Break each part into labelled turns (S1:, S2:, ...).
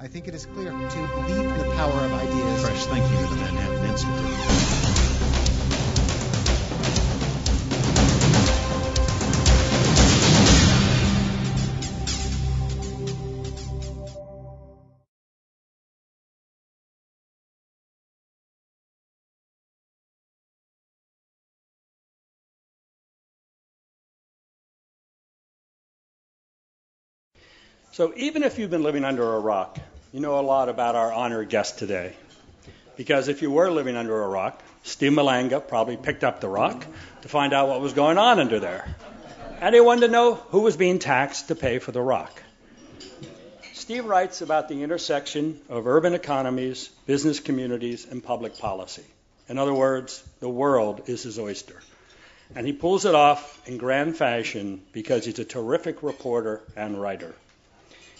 S1: I think it is clear to believe in the power of ideas.
S2: Fresh thinking to the Manhattan Institute.
S3: So even if you've been living under a rock, you know a lot about our honored guest today. Because if you were living under a rock, Steve Malanga probably picked up the rock to find out what was going on under there. And he wanted to know who was being taxed to pay for the rock. Steve writes about the intersection of urban economies, business communities, and public policy. In other words, the world is his oyster. And he pulls it off in grand fashion because he's a terrific reporter and writer.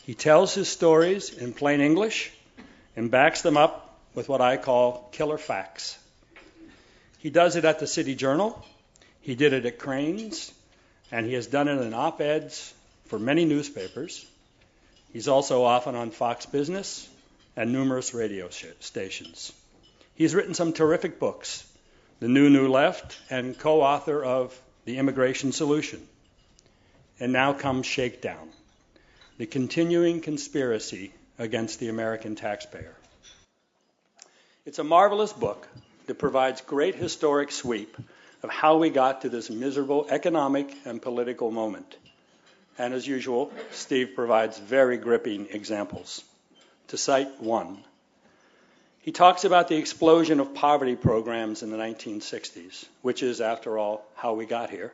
S3: He tells his stories in plain English and backs them up with what I call killer facts. He does it at the City Journal, he did it at Crane's, and he has done it in op-eds for many newspapers. He's also often on Fox Business and numerous radio stations. He's written some terrific books, The New Left, and co-author of The Immigration Solution. And now comes Shakedown, the continuing conspiracy against the American taxpayer. It's a marvelous book that provides great historic sweep of how we got to this miserable economic and political moment. And as usual, Steve provides very gripping examples. To cite one, he talks about the explosion of poverty programs in the 1960s, which is, after all, how we got here.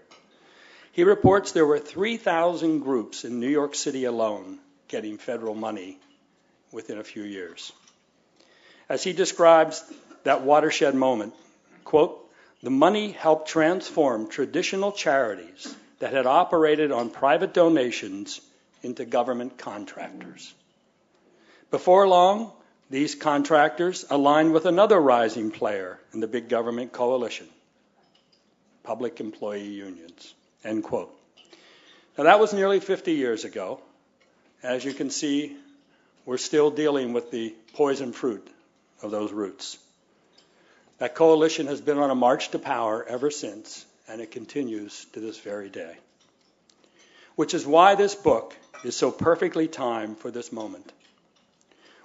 S3: He reports there were 3,000 groups in New York City alone getting federal money within a few years. As he describes that watershed moment, quote, "The money helped transform traditional charities that had operated on private donations into government contractors. Before long, these contractors aligned with another rising player in the big government coalition, public employee unions." End quote. Now that was nearly 50 years ago. As you can see, we're still dealing with the poison fruit of those roots. That coalition has been on a march to power ever since, and it continues to this very day. Which is why this book is so perfectly timed for this moment,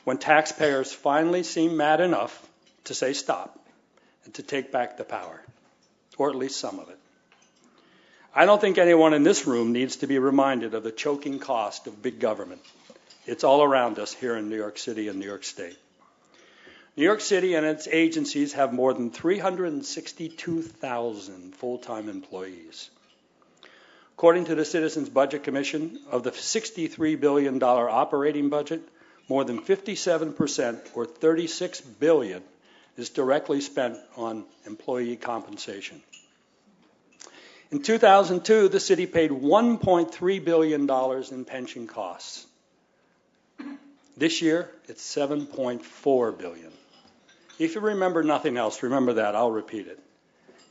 S3: when taxpayers finally seem mad enough to say stop and to take back the power, or at least some of it. I don't think anyone in this room needs to be reminded of the choking cost of big government. It's all around us here in New York City and New York State. New York City and its agencies have more than 362,000 full-time employees. According to the Citizens Budget Commission, of the $63 billion operating budget, more than 57%, or $36 billion, is directly spent on employee compensation. In 2002, the city paid $1.3 billion in pension costs. This year, it's $7.4 billion. If you remember nothing else, remember that. I'll repeat it.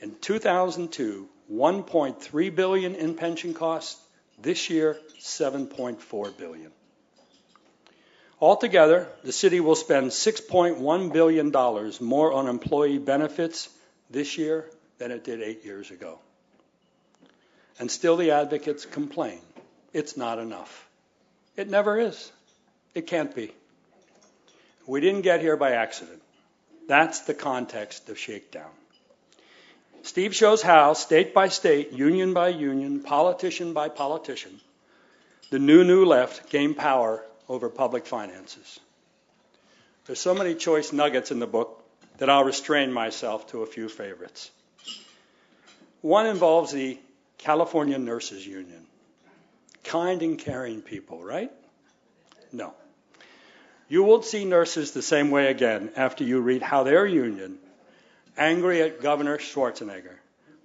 S3: In 2002, $1.3 billion in pension costs. This year, $7.4 billion. Altogether, the city will spend $6.1 billion more on employee benefits this year than it did 8 years ago. And still the advocates complain. It's not enough. It never is. It can't be. We didn't get here by accident. That's the context of Shakedown. Steve shows how, state by state, union by union, politician by politician, the new left gained power over public finances. There's so many choice nuggets in the book that I'll restrain myself to a few favorites. One involves the California Nurses Union. Kind and caring people, right? No. You won't see nurses the same way again after you read how their union, angry at Governor Schwarzenegger,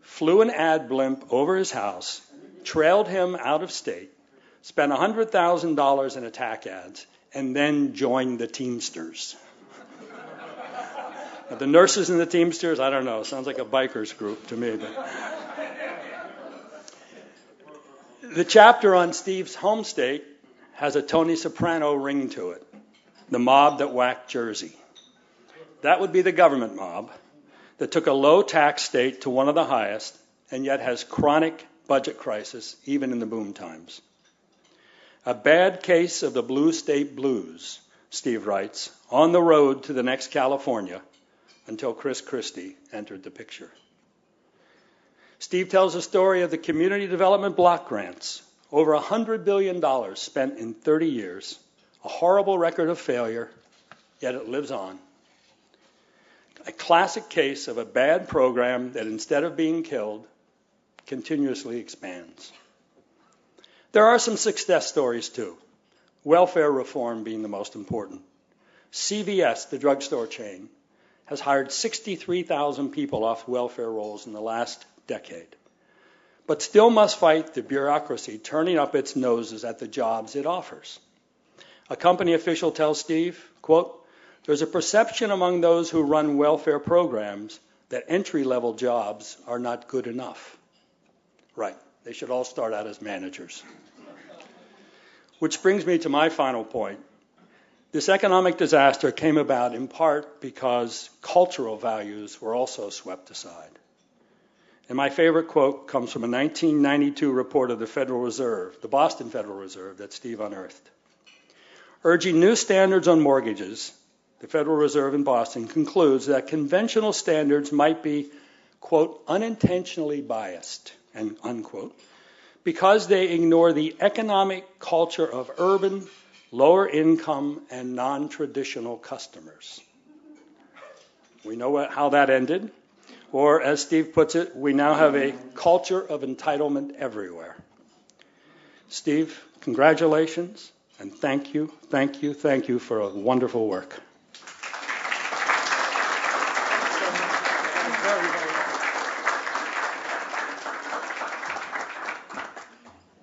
S3: flew an ad blimp over his house, trailed him out of state, spent $100,000 in attack ads, and then joined the Teamsters. Now, the nurses and the Teamsters, I don't know, sounds like a bikers group to me. But the chapter on Steve's home state has a Tony Soprano ring to it. the mob that whacked Jersey. That would be the government mob that took a low-tax state to one of the highest and yet has chronic budget crisis even in the boom times. A bad case of the blue state blues, Steve writes, on the road to the next California until Chris Christie entered the picture. Steve tells a story of the community development block grants, over $100 billion spent in 30 years, a horrible record of failure, yet it lives on. A classic case of a bad program that instead of being killed, continuously expands. There are some success stories too, welfare reform being the most important. CVS, the drugstore chain, has hired 63,000 people off welfare rolls in the last decade, but still must fight the bureaucracy turning up its noses at the jobs it offers. A company official tells Steve, quote, "There's a perception among those who run welfare programs that entry-level jobs are not good enough." Right, they should all start out as managers. Which brings me to my final point. This economic disaster came about in part because cultural values were also swept aside. And my favorite quote comes from a 1992 report of the Federal Reserve, the Boston Federal Reserve, that Steve unearthed. Urging new standards on mortgages, the Federal Reserve in Boston concludes that conventional standards might be, quote, unintentionally biased, and unquote, because they ignore the economic culture of urban, lower income, and non-traditional customers. We know how that ended. Or, as Steve puts it, we now have a culture of entitlement everywhere. Steve, congratulations, and thank you for a wonderful work.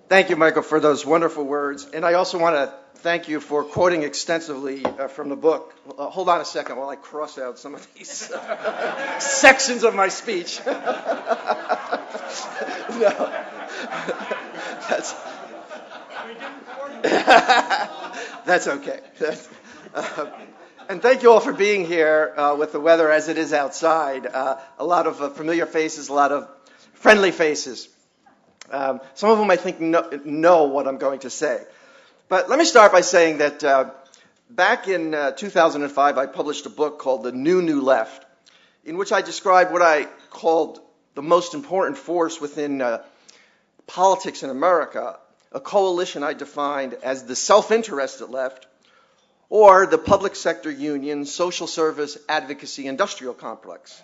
S4: Thank you, Michael, for those wonderful words. And I also want to thank you for quoting extensively from the book. Hold on a second while I cross out some of these sections of my speech. No, that's okay. And thank you all for being here with the weather as it is outside. A lot of familiar faces, a lot of friendly faces. Some of them I think know what I'm going to say. But let me start by saying that back in 2005, I published a book called The New Left, in which I described what I called the most important force within politics in America, a coalition I defined as the self-interested left, or the public sector union, social service, advocacy, industrial complex.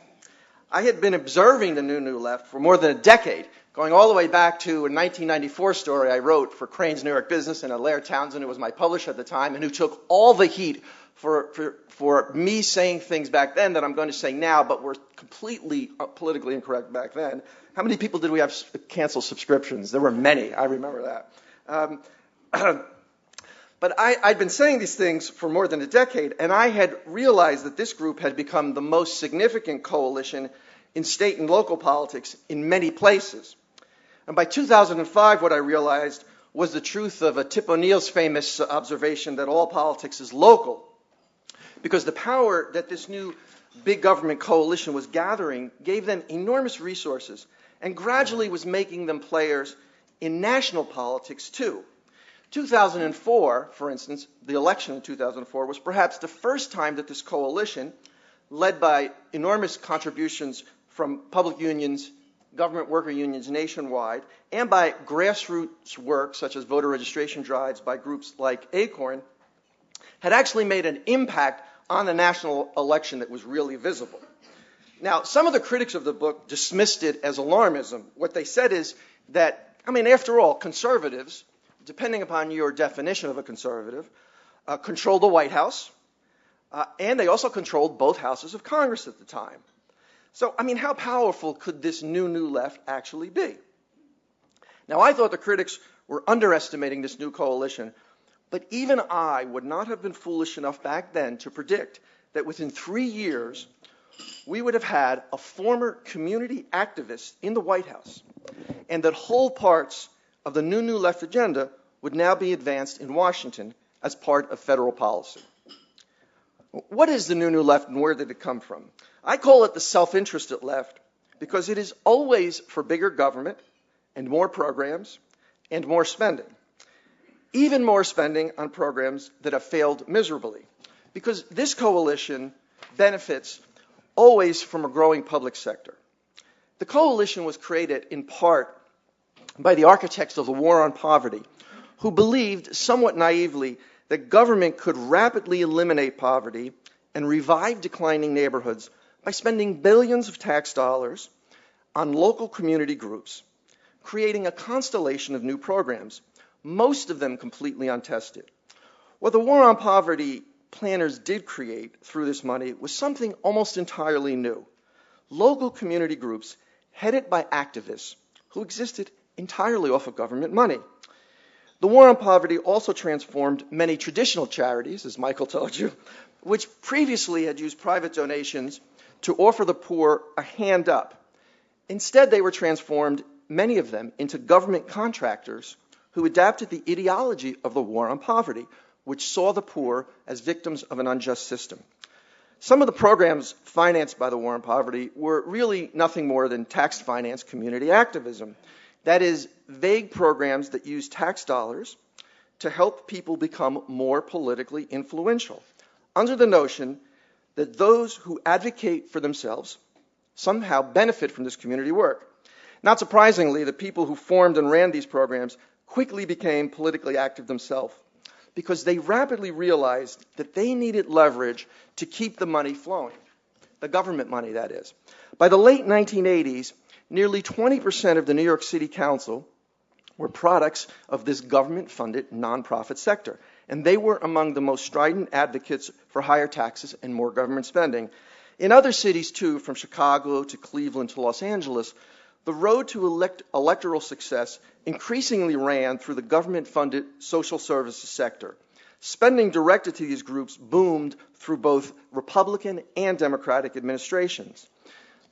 S4: I had been observing the New Left for more than a decade, going all the way back to a 1994 story I wrote for Crane's New York Business, and Laird Townsend, who was my publisher at the time, and who took all the heat for me saying things back then that I'm going to say now, but were completely politically incorrect back then. How many people did we have cancel subscriptions? There were many. I remember that. But I'd been saying these things for more than a decade, and I had realized that this group had become the most significant coalition in state and local politics in many places. And by 2005, what I realized was the truth of Tip O'Neill's famous observation that all politics is local, because the power that this new big government coalition was gathering gave them enormous resources and gradually was making them players in national politics too. 2004, for instance, the election in 2004 was perhaps the first time that this coalition, led by enormous contributions from public unions, government worker unions nationwide, and by grassroots work such as voter registration drives by groups like Acorn, had actually made an impact on the national election that was really visible. Now, some of the critics of the book dismissed it as alarmism. What they said is that, after all, conservatives, depending upon your definition of a conservative, controlled the White House, and they also controlled both houses of Congress at the time. So, how powerful could this new left actually be? Now, I thought the critics were underestimating this new coalition, but even I would not have been foolish enough back then to predict that within 3 years, we would have had a former community activist in the White House, and that whole parts of the new left agenda would now be advanced in Washington as part of federal policy. What is the new left and where did it come from? I call it the self-interested left because it is always for bigger government and more programs and more spending. Even more spending on programs that have failed miserably. Because this coalition benefits always from a growing public sector. The coalition was created in part by the architects of the war on poverty, who believed somewhat naively that government could rapidly eliminate poverty and revive declining neighborhoods by spending billions of tax dollars on local community groups, creating a constellation of new programs, most of them completely untested. What the war on poverty planners did create through this money was something almost entirely new. Local community groups headed by activists who existed entirely off of government money. The war on poverty also transformed many traditional charities, as Michael told you, which previously had used private donations to offer the poor a hand up. Instead, they were transformed, many of them, into government contractors who adapted the ideology of the war on poverty, which saw the poor as victims of an unjust system. Some of the programs financed by the war on poverty were really nothing more than tax-financed community activism. That is, vague programs that use tax dollars to help people become more politically influential, under the notion that those who advocate for themselves somehow benefit from this community work. Not surprisingly, the people who formed and ran these programs quickly became politically active themselves because they rapidly realized that they needed leverage to keep the money flowing, the government money, that is. By the late 1980s, nearly 20% of the New York City Council were products of this government-funded nonprofit sector, and they were among the most strident advocates for higher taxes and more government spending. In other cities, too, from Chicago to Cleveland to Los Angeles, the road to electoral success increasingly ran through the government-funded social services sector. Spending directed to these groups boomed through both Republican and Democratic administrations.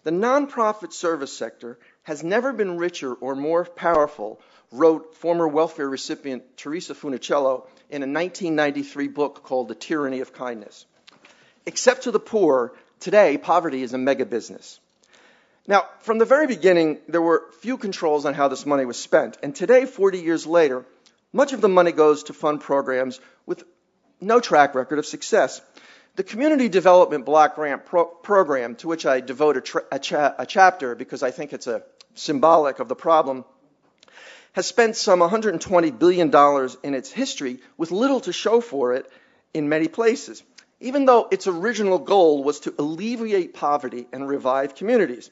S4: The nonprofit service sector has never been richer or more powerful, wrote former welfare recipient Teresa Funicello in a 1993 book called The Tyranny of Kindness. Except to the poor, today poverty is a mega business. Now, from the very beginning, there were few controls on how this money was spent. And today, 40 years later, much of the money goes to fund programs with no track record of success. The Community Development Block Grant Program, to which I devote a chapter because I think it's symbolic of the problem, has spent some $120 billion in its history with little to show for it in many places, even though its original goal was to alleviate poverty and revive communities.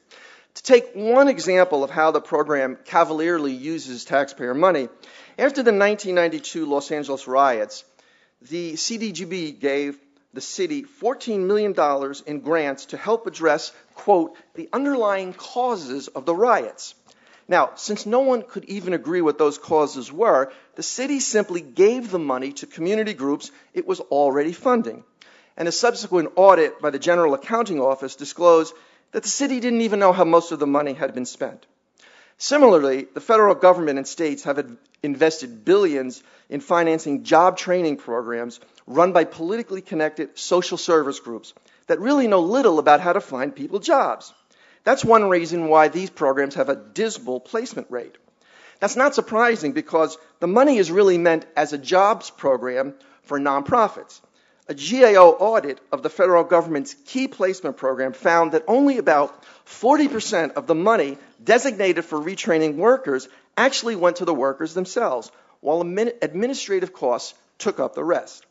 S4: To take one example of how the program cavalierly uses taxpayer money, after the 1992 Los Angeles riots, the CDGB gave the city $14 million in grants to help address, quote, the underlying causes of the riots. Now, since no one could even agree what those causes were, the city simply gave the money to community groups it was already funding. And a subsequent audit by the General Accounting Office disclosed that the city didn't even know how most of the money had been spent. Similarly, the federal government and states have invested billions in financing job training programs run by politically connected social service groups that really know little about how to find people jobs. That's one reason why these programs have a dismal placement rate. That's not surprising because the money is really meant as a jobs program for nonprofits. A GAO audit of the federal government's key placement program found that only about 40% of the money designated for retraining workers actually went to the workers themselves, while administrative costs took up the rest.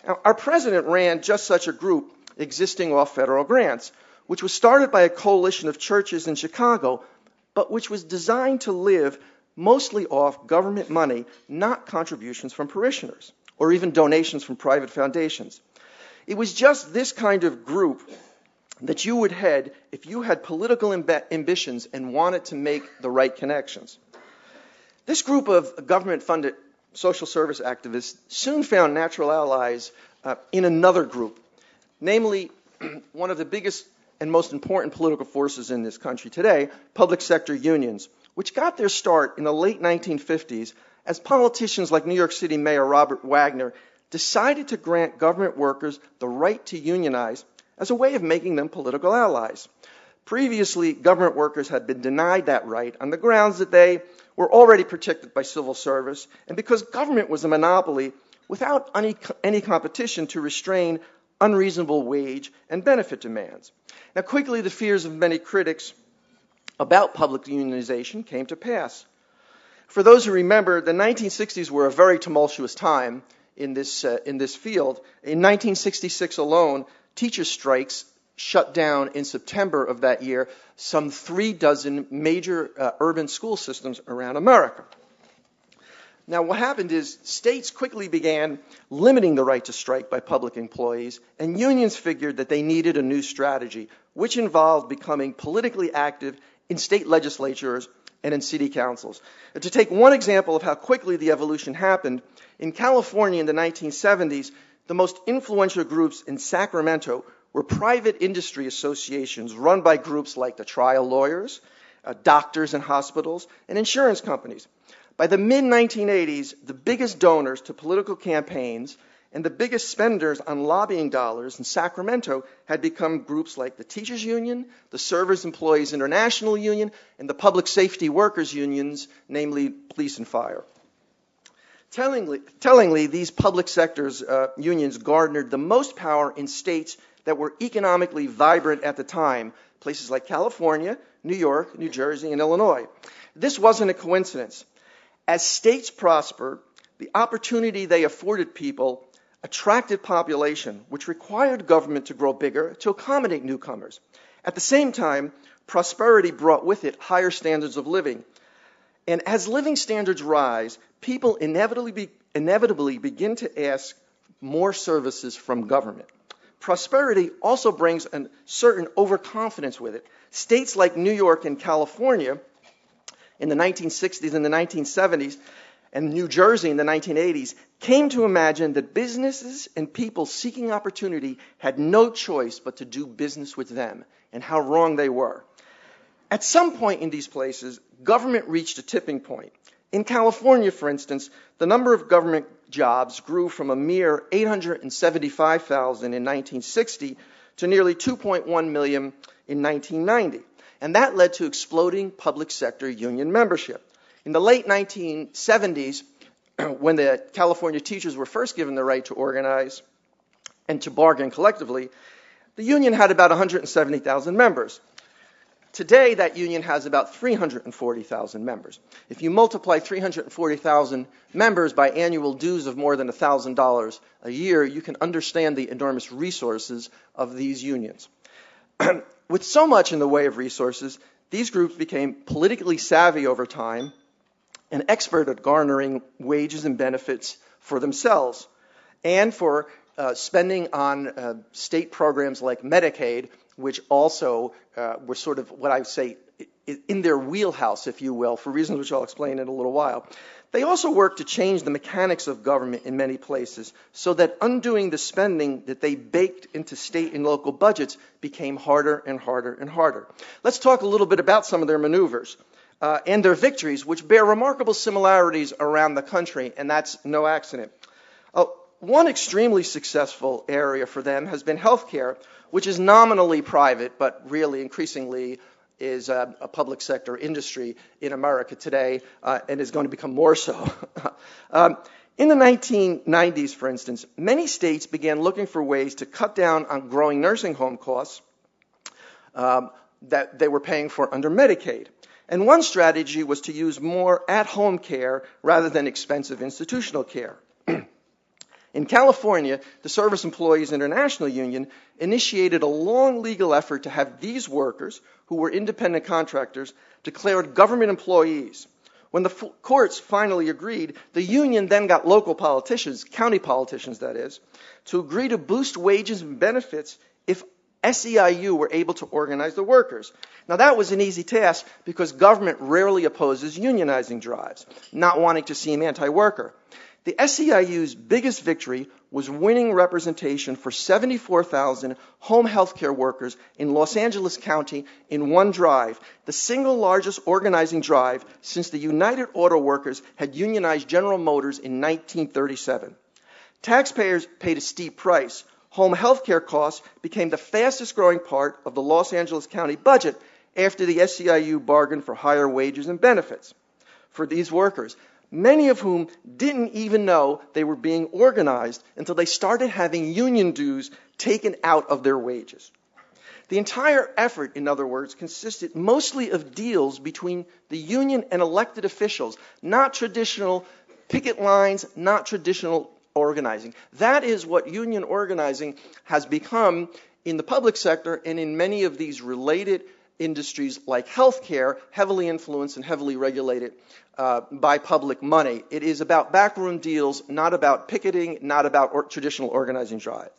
S4: Now, our president ran just such a group existing off federal grants, which was started by a coalition of churches in Chicago, but which was designed to live mostly off government money, not contributions from parishioners, or even donations from private foundations. It was just this kind of group that you would head if you had political ambitions and wanted to make the right connections. This group of government-funded social service activists soon found natural allies in another group, namely one of the biggest and most important political forces in this country today, public sector unions, which got their start in the late 1950s as politicians like New York City Mayor Robert Wagner decided to grant government workers the right to unionize as a way of making them political allies. Previously, government workers had been denied that right on the grounds that they were already protected by civil service and because government was a monopoly without any competition to restrain unreasonable wage and benefit demands. Now, quickly, the fears of many critics about public unionization came to pass. For those who remember, the 1960s were a very tumultuous time in this field. In 1966 alone, teacher strikes shut down in September of that year some 36 major urban school systems around America. Now, what happened is states quickly began limiting the right to strike by public employees, and unions figured that they needed a new strategy, which involved becoming politically active in state legislatures and in city councils. And to take one example of how quickly the evolution happened, in California in the 1970s, the most influential groups in Sacramento were private industry associations run by groups like the trial lawyers, doctors and hospitals, and insurance companies. By the mid-1980s, the biggest donors to political campaigns and the biggest spenders on lobbying dollars in Sacramento had become groups like the Teachers Union, the Servers Employees International Union, and the Public Safety Workers Unions, namely police and fire. Tellingly, these public sectors unions garnered the most power in states that were economically vibrant at the time, places like California, New York, New Jersey, and Illinois. This wasn't a coincidence. As states prospered, the opportunity they afforded people attracted population, which required government to grow bigger to accommodate newcomers. At the same time, prosperity brought with it higher standards of living. And as living standards rise, people inevitably begin to ask more services from government. Prosperity also brings a certain overconfidence with it. States like New York and California in the 1960s and the 1970s, and New Jersey in the 1980s, came to imagine that businesses and people seeking opportunity had no choice but to do business with them, and how wrong they were. At some point in these places, government reached a tipping point. In California, for instance, the number of government jobs grew from a mere 875,000 in 1960 to nearly 2.1 million in 1990. And that led to exploding public sector union membership. In the late 1970s, when the California teachers were first given the right to organize and to bargain collectively, the union had about 170,000 members. Today, that union has about 340,000 members. If you multiply 340,000 members by annual dues of more than $1,000 a year, you can understand the enormous resources of these unions. With so much in the way of resources, these groups became politically savvy over time and expert at garnering wages and benefits for themselves and for spending on state programs like Medicaid, which also were sort of what I would say in their wheelhouse, if you will, for reasons which I'll explain in a little while. They also worked to change the mechanics of government in many places so that undoing the spending that they baked into state and local budgets became harder and harder and harder. Let's talk a little bit about some of their maneuvers and their victories, which bear remarkable similarities around the country, and that's no accident. One extremely successful area for them has been healthcare, which is nominally private, but really increasingly is a public sector industry in America today and is going to become more so. In the 1990s, for instance, many states began looking for ways to cut down on growing nursing home costs that they were paying for under Medicaid. And one strategy was to use more at-home care rather than expensive institutional care. In California, the Service Employees International Union initiated a long legal effort to have these workers, who were independent contractors, declared government employees. When the courts finally agreed, the union then got local politicians, county politicians that is, to agree to boost wages and benefits if SEIU were able to organize the workers. Now that was an easy task because government rarely opposes unionizing drives, not wanting to seem anti-worker. The SEIU's biggest victory was winning representation for 74,000 home health care workers in Los Angeles County in one drive, the single largest organizing drive since the United Auto Workers had unionized General Motors in 1937. Taxpayers paid a steep price. Home health care costs became the fastest growing part of the Los Angeles County budget after the SEIU bargained for higher wages and benefits for these workers, many of whom didn't even know they were being organized until they started having union dues taken out of their wages. The entire effort, in other words, consisted mostly of deals between the union and elected officials, not traditional picket lines, not traditional organizing. That is what union organizing has become in the public sector and in many of these related industries like healthcare, heavily influenced and heavily regulated by public money. It is about backroom deals, not about picketing, not about traditional organizing drive.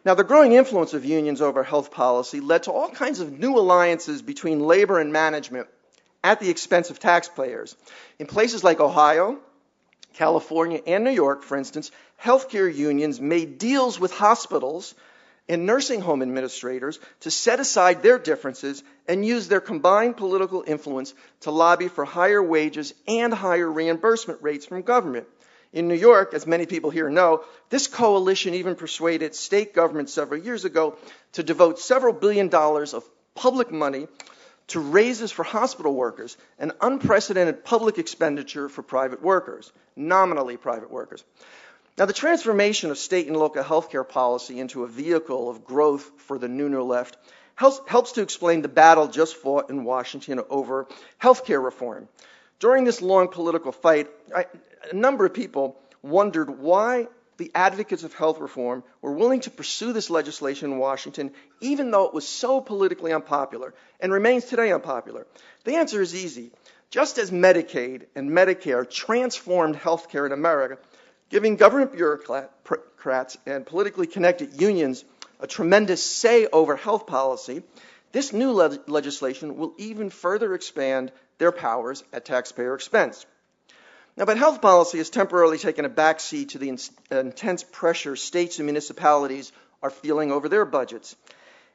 S4: Now, the growing influence of unions over health policy led to all kinds of new alliances between labor and management at the expense of taxpayers. In places like Ohio, California, and New York, for instance, healthcare unions made deals with hospitals and nursing home administrators to set aside their differences and use their combined political influence to lobby for higher wages and higher reimbursement rates from government. In New York, as many people here know, this coalition even persuaded state governments several years ago to devote several $billions of public money to raises for hospital workers, an unprecedented public expenditure for private workers, nominally private workers. Now, the transformation of state and local healthcare policy into a vehicle of growth for the new left helps to explain the battle just fought in Washington over healthcare reform. During this long political fight, a number of people wondered why the advocates of health reform were willing to pursue this legislation in Washington, even though it was so politically unpopular and remains today unpopular. The answer is easy. Just as Medicaid and Medicare transformed healthcare in America, giving government bureaucrats and politically connected unions a tremendous say over health policy, this new legislation will even further expand their powers at taxpayer expense. Now, but health policy has temporarily taken a backseat to the intense pressure states and municipalities are feeling over their budgets.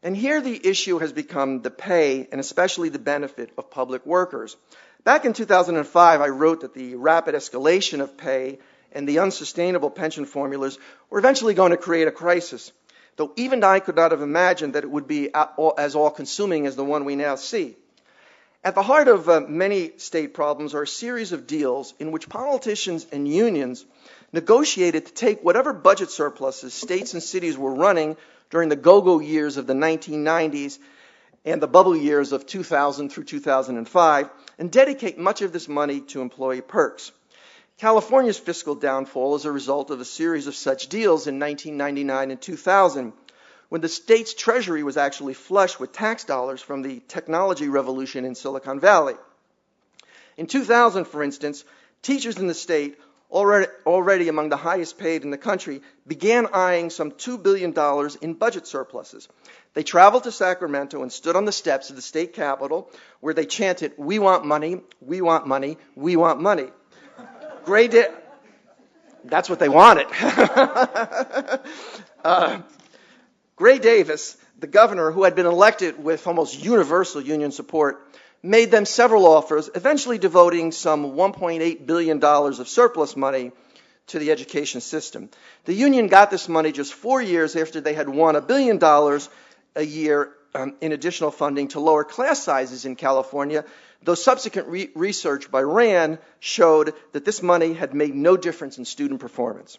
S4: And here the issue has become the pay and especially the benefit of public workers. Back in 2005, I wrote that the rapid escalation of pay and the unsustainable pension formulas were eventually going to create a crisis, though even I could not have imagined that it would be as all-consuming as the one we now see. At the heart of many state problems are a series of deals in which politicians and unions negotiated to take whatever budget surpluses states and cities were running during the go-go years of the 1990s and the bubble years of 2000 through 2005 and dedicate much of this money to employee perks. California's fiscal downfall is a result of a series of such deals in 1999 and 2000, when the state's treasury was actually flush with tax dollars from the technology revolution in Silicon Valley. In 2000, for instance, teachers in the state, already among the highest paid in the country, began eyeing some $2 billion in budget surpluses. They traveled to Sacramento and stood on the steps of the state capitol where they chanted, "We want money, we want money, we want money." That's what they wanted. Gray Davis, the governor, who had been elected with almost universal union support, made them several offers, eventually devoting some $1.8 billion of surplus money to the education system. The union got this money just 4 years after they had won $1 billion a year in additional funding to lower class sizes in California, though subsequent research by RAND showed that this money had made no difference in student performance.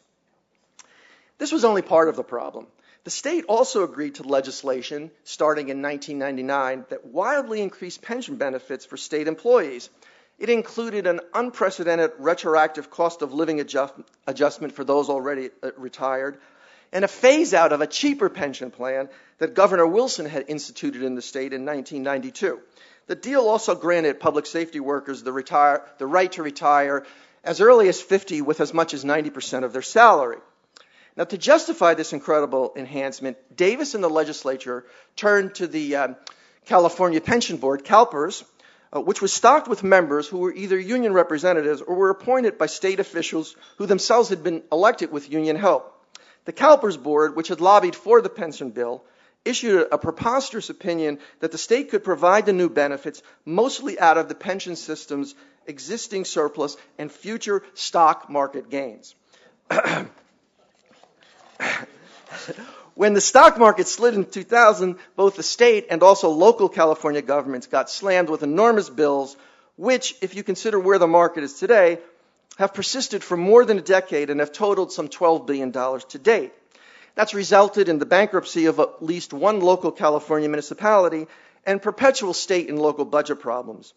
S4: This was only part of the problem. The state also agreed to legislation starting in 1999 that wildly increased pension benefits for state employees. It included an unprecedented retroactive cost of living adjustment for those already retired, and a phase-out of a cheaper pension plan that Governor Wilson had instituted in the state in 1992. The deal also granted public safety workers the right to retire as early as 50 with as much as 90% of their salary. Now, to justify this incredible enhancement, Davis and the legislature turned to the California Pension Board, CalPERS, which was stocked with members who were either union representatives or were appointed by state officials who themselves had been elected with union help. The CalPERS board, which had lobbied for the pension bill, issued a preposterous opinion that the state could provide the new benefits mostly out of the pension system's existing surplus and future stock market gains. When the stock market slid in 2000, both the state and also local California governments got slammed with enormous bills, which, if you consider where the market is today, have persisted for more than a decade and have totaled some $12 billion to date. That's resulted in the bankruptcy of at least one local California municipality and perpetual state and local budget problems.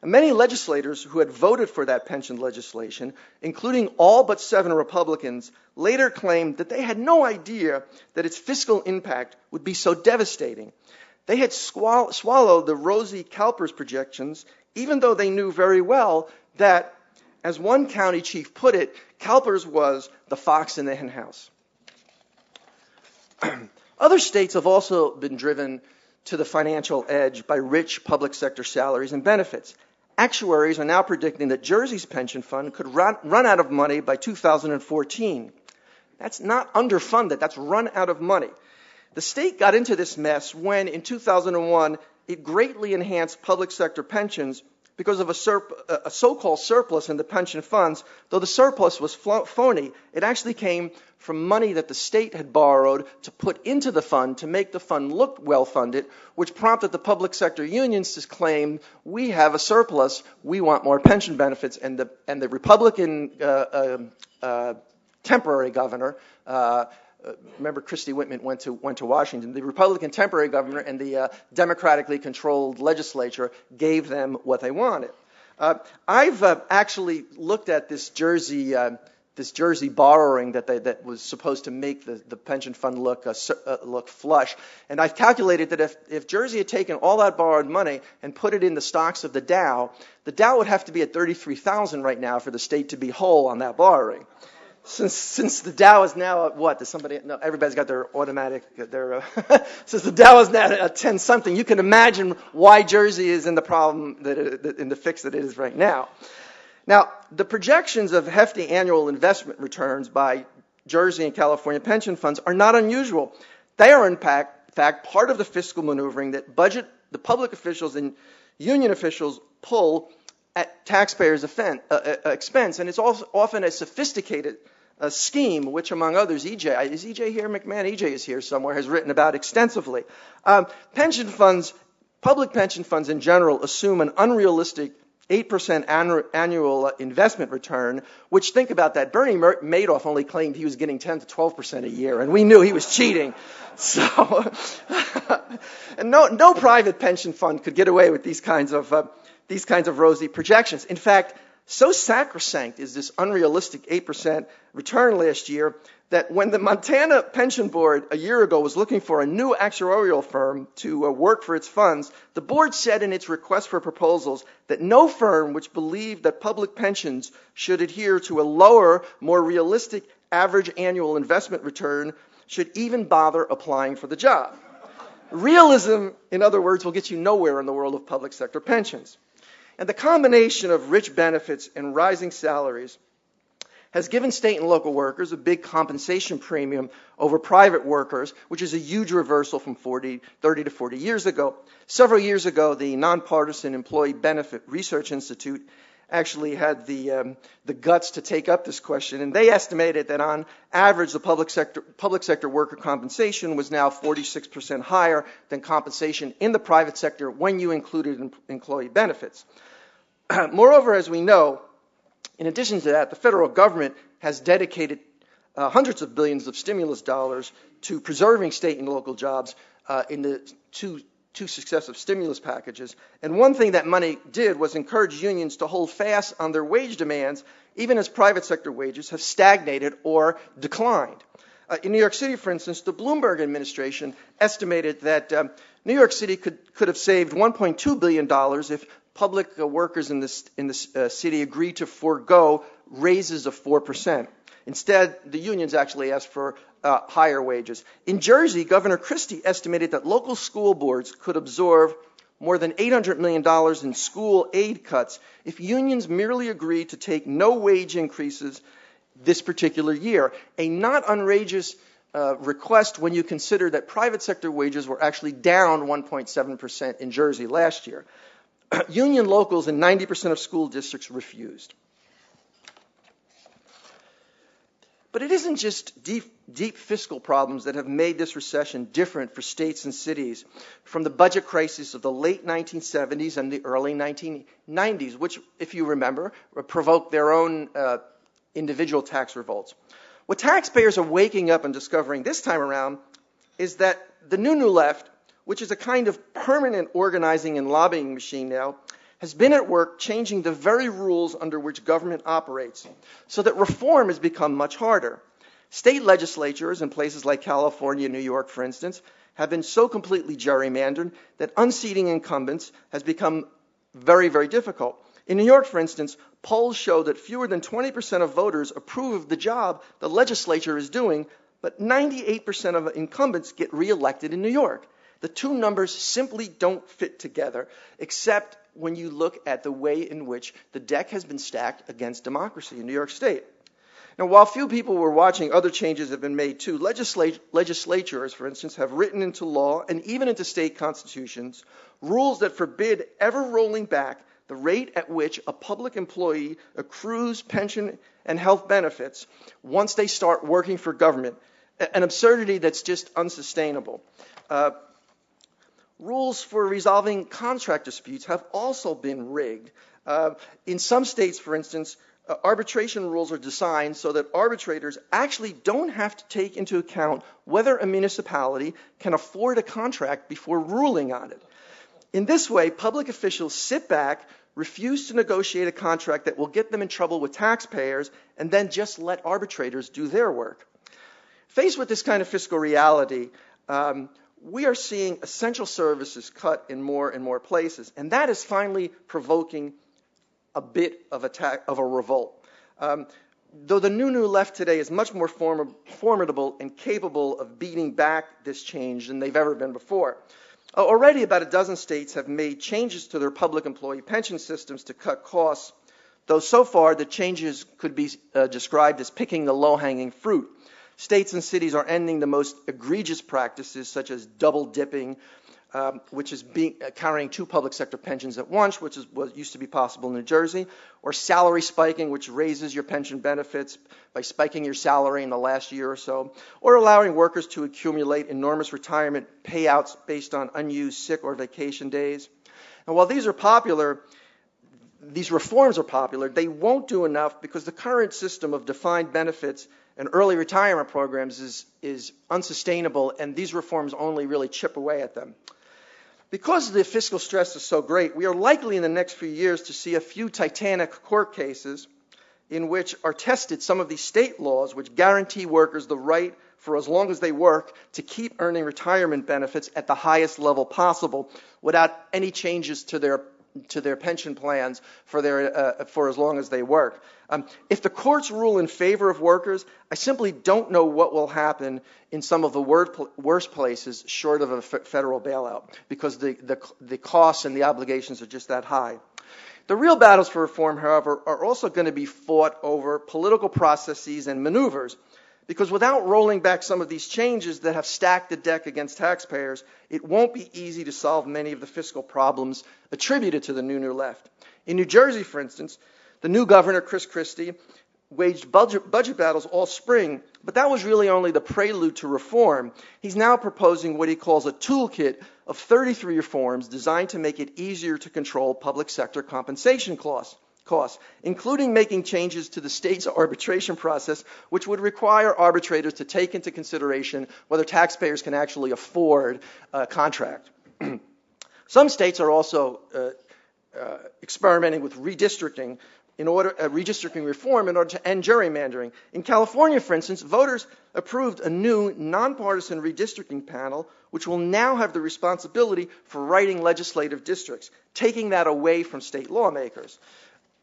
S4: And many legislators who had voted for that pension legislation, including all but 7 Republicans, later claimed that they had no idea that its fiscal impact would be so devastating. They had swallowed the rosy CalPERS projections, even though they knew very well that, as one county chief put it, CalPERS was the fox in the henhouse. Other states have also been driven to the financial edge by rich public sector salaries and benefits. Actuaries are now predicting that Jersey's pension fund could run out of money by 2014. That's not underfunded, that's run out of money. The state got into this mess when, in 2001, it greatly enhanced public sector pensions because of a so-called surplus in the pension funds. Though the surplus was phony, it actually came from money that the state had borrowed to put into the fund to make the fund look well-funded, which prompted the public sector unions to claim, we have a surplus, we want more pension benefits. And the Republican temporary governor, remember Christie Whitman went to Washington. The Republican temporary governor and the democratically controlled legislature gave them what they wanted. I've actually looked at this Jersey borrowing that was supposed to make the pension fund look flush, and I've calculated that if Jersey had taken all that borrowed money and put it in the stocks of the Dow would have to be at 33,000 right now for the state to be whole on that borrowing. Since the Dow is now at what? Does somebody? No, everybody's got their automatic. Since the Dow is now at 10 something, you can imagine why Jersey is in the problem in the fix that it is right now. Now, the projections of hefty annual investment returns by Jersey and California pension funds are not unusual. They are in fact part of the fiscal maneuvering that the public officials and union officials pull at taxpayers' expense, and it's also often a sophisticated scheme, which, among others, EJ, is EJ here? McMahon, EJ is here somewhere, has written about extensively. Pension funds, public pension funds in general, assume an unrealistic 8% annual investment return, which, think about that, Bernie Madoff only claimed he was getting 10 to 12% a year, and we knew he was cheating. So, and no private pension fund could get away with these kinds of rosy projections. In fact, so sacrosanct is this unrealistic 8% return last year that when the Montana Pension Board a year ago was looking for a new actuarial firm to work for its funds, the board said in its request for proposals that no firm which believed that public pensions should adhere to a lower, more realistic average annual investment return should even bother applying for the job. Realism, in other words, will get you nowhere in the world of public sector pensions. And the combination of rich benefits and rising salaries has given state and local workers a big compensation premium over private workers, which is a huge reversal from 30 to 40 years ago. Several years ago, the Nonpartisan Employee Benefit Research Institute actually had the guts to take up this question, and they estimated that on average the public sector worker compensation was now 46% higher than compensation in the private sector when you included employee benefits. Moreover, as we know, in addition to that, the federal government has dedicated hundreds of billions of stimulus dollars to preserving state and local jobs in the two successive stimulus packages. And one thing that money did was encourage unions to hold fast on their wage demands, even as private sector wages have stagnated or declined. In New York City, for instance, the Bloomberg administration estimated that New York City could have saved $1.2 billion if public workers in this city agreed to forego raises of 4%. Instead, the unions actually asked for higher wages. In Jersey, Governor Christie estimated that local school boards could absorb more than $800 million in school aid cuts if unions merely agreed to take no wage increases this particular year. A not outrageous request when you consider that private sector wages were actually down 1.7% in Jersey last year. Union locals in 90% of school districts refused. But it isn't just deep fiscal problems that have made this recession different for states and cities from the budget crisis of the late 1970s and the early 1990s, which, if you remember, provoked their own individual tax revolts. What taxpayers are waking up and discovering this time around is that the new left, which is a kind of permanent organizing and lobbying machine now, has been at work changing the very rules under which government operates, so that reform has become much harder. State legislatures in places like California and New York, for instance, have been so completely gerrymandered that unseating incumbents has become very, very difficult. In New York, for instance, polls show that fewer than 20% of voters approve of the job the legislature is doing, but 98% of incumbents get reelected in New York. The two numbers simply don't fit together, except when you look at the way in which the deck has been stacked against democracy in New York State. Now, while few people were watching, other changes have been made too. Legislatures, for instance, have written into law and even into state constitutions rules that forbid ever rolling back the rate at which a public employee accrues pension and health benefits once they start working for government, an absurdity that's just unsustainable. Rules for resolving contract disputes have also been rigged. In some states, for instance, arbitration rules are designed so that arbitrators actually don't have to take into account whether a municipality can afford a contract before ruling on it. In this way, public officials sit back, refuse to negotiate a contract that will get them in trouble with taxpayers, and then just let arbitrators do their work. Faced with this kind of fiscal reality, we are seeing essential services cut in more and more places, and that is finally provoking a bit of a revolt. Though the new left today is much more formidable and capable of beating back this change than they've ever been before. Already about a dozen states have made changes to their public employee pension systems to cut costs, though so far the changes could be described as picking the low-hanging fruit. States and cities are ending the most egregious practices, such as double dipping, which is carrying two public sector pensions at once, which is what used to be possible in New Jersey, or salary spiking, which raises your pension benefits by spiking your salary in the last year or so, or allowing workers to accumulate enormous retirement payouts based on unused sick or vacation days. And while these reforms are popular, they won't do enough because the current system of defined benefits and early retirement programs is unsustainable, and these reforms only really chip away at them. Because the fiscal stress is so great, we are likely in the next few years to see a few titanic court cases in which are tested some of these state laws which guarantee workers the right for as long as they work to keep earning retirement benefits at the highest level possible without any changes to their pension plans for as long as they work. If the courts rule in favor of workers, I simply don't know what will happen in some of the worst places short of a federal bailout, because the costs and the obligations are just that high. The real battles for reform, however, are also going to be fought over political processes and maneuvers, because without rolling back some of these changes that have stacked the deck against taxpayers, it won't be easy to solve many of the fiscal problems attributed to the new left. In New Jersey, for instance, the new governor, Chris Christie, waged budget battles all spring, but that was really only the prelude to reform. He's now proposing what he calls a toolkit of 33 reforms designed to make it easier to control public sector compensation costs, including making changes to the state's arbitration process, which would require arbitrators to take into consideration whether taxpayers can actually afford a contract. Some states are also experimenting with redistricting reform in order to end gerrymandering. In California, for instance, voters approved a new nonpartisan redistricting panel, which will now have the responsibility for writing legislative districts, taking that away from state lawmakers.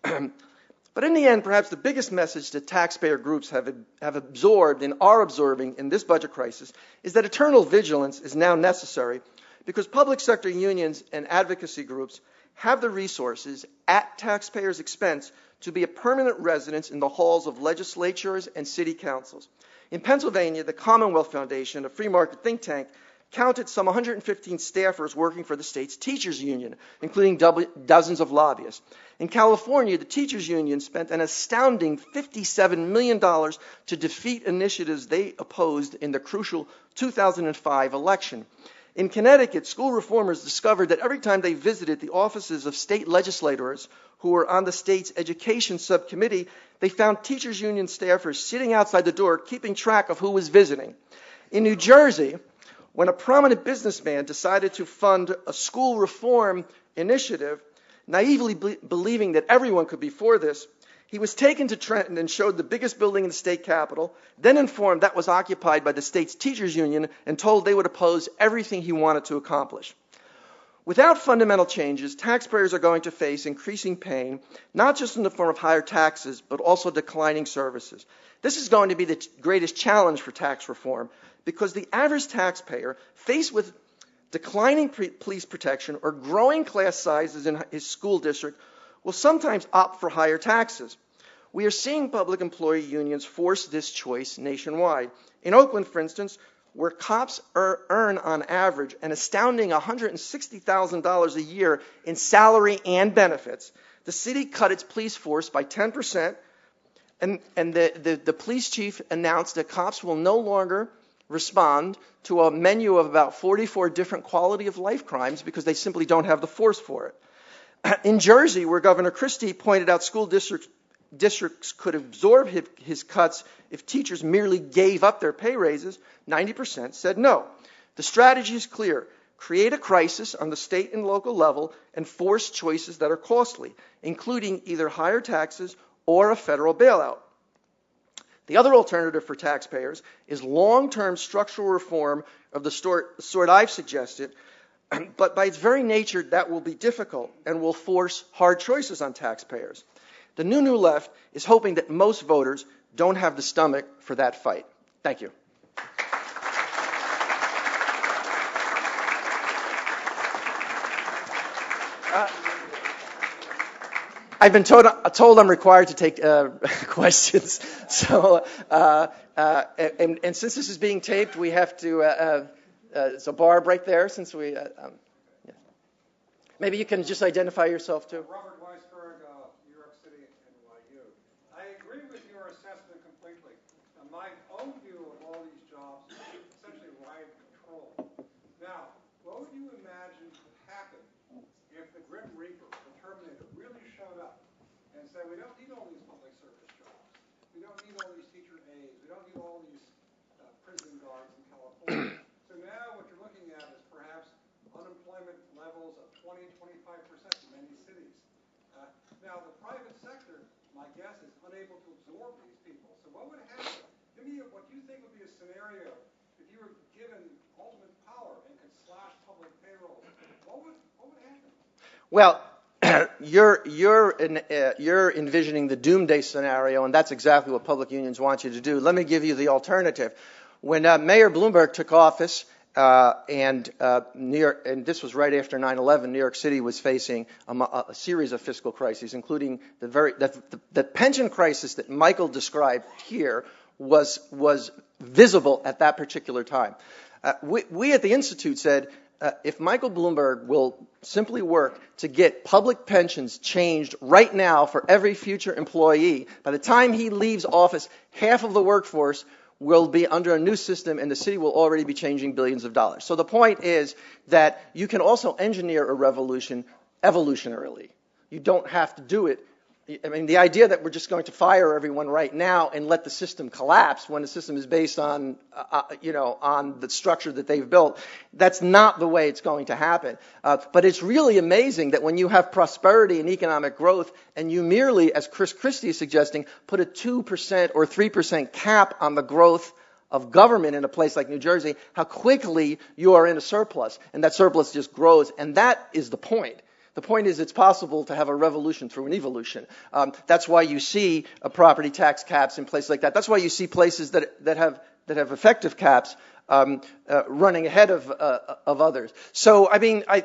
S4: But in the end, perhaps the biggest message that taxpayer groups have absorbed and are absorbing in this budget crisis is that eternal vigilance is now necessary, because public sector unions and advocacy groups have the resources at taxpayers' expense to be a permanent residence in the halls of legislatures and city councils. In Pennsylvania, the Commonwealth Foundation, a free market think tank, counted some 115 staffers working for the state's teachers union, including dozens of lobbyists. In California, the teachers union spent an astounding $57 million to defeat initiatives they opposed in the crucial 2005 election. In Connecticut, school reformers discovered that every time they visited the offices of state legislators who were on the state's education subcommittee, they found teachers union staffers sitting outside the door keeping track of who was visiting. In New Jersey, when a prominent businessman decided to fund a school reform initiative, naively believing that everyone could be for this, he was taken to Trenton and showed the biggest building in the state capitol, then informed that was occupied by the state's teachers union and told they would oppose everything he wanted to accomplish. Without fundamental changes, taxpayers are going to face increasing pain, not just in the form of higher taxes, but also declining services. This is going to be the greatest challenge for tax reform, because the average taxpayer, faced with declining police protection or growing class sizes in his school district, will sometimes opt for higher taxes. We are seeing public employee unions force this choice nationwide. In Oakland, for instance, where cops earn on average an astounding $160,000 a year in salary and benefits, the city cut its police force by 10%, and the police chief announced that cops will no longer respond to a menu of about 44 different quality of life crimes because they simply don't have the force for it. In Jersey, where Governor Christie pointed out school districts could absorb his cuts if teachers merely gave up their pay raises, 90% said no. The strategy is clear. Create a crisis on the state and local level and force choices that are costly, including either higher taxes or a federal bailout. The other alternative for taxpayers is long-term structural reform of the sort I've suggested, but by its very nature, that will be difficult and will force hard choices on taxpayers. The New Left is hoping that most voters don't have the stomach for that fight. Thank you. I've been told I'm required to take questions. So, and since this is being taped, we have to. It's a Barb right there. Since we, yeah. Maybe you can just identify yourself too.
S5: Robert Weisberg, New York City, NYU. I agree with your assessment completely. My own view of all these jobs is essentially riot control. Now, what would you imagine could happen if the Grim Reaper, the Terminator, really showed up and said, we don't need all these public service jobs. We don't need all these teacher aides. We don't need all these prison guards in California. So now what you're looking at is perhaps unemployment levels of 20, 25% in many cities. Now, the private sector, my guess, is unable to absorb these people. So what would happen? Give me what you think would be a scenario if you were given ultimate power and could slash public payroll. What would happen?
S4: Well, you're envisioning the doomsday scenario, and that's exactly what public unions want you to do. Let me give you the alternative. When Mayor Bloomberg took office, and New York, and this was right after 9/11, New York City was facing a series of fiscal crises, including the pension crisis that Michael described here was visible at that particular time. We at the Institute said, if Michael Bloomberg will simply work to get public pensions changed right now for every future employee, by the time he leaves office, half of the workforce will be under a new system, and the city will already be changing billions of dollars. So the point is that you can also engineer a revolution evolutionarily. You don't have to do it. I mean, the idea that we're just going to fire everyone right now and let the system collapse when the system is based on, on the structure that they've built, that's not the way it's going to happen. But it's really amazing that when you have prosperity and economic growth, and you merely, as Chris Christie is suggesting, put a 2% or 3% cap on the growth of government in a place like New Jersey, how quickly you are in a surplus, and that surplus just grows, and that is the point. The point is it's possible to have a revolution through an evolution. That's why you see property tax caps in places like that. That's why you see places that have effective caps running ahead of others. So I mean, I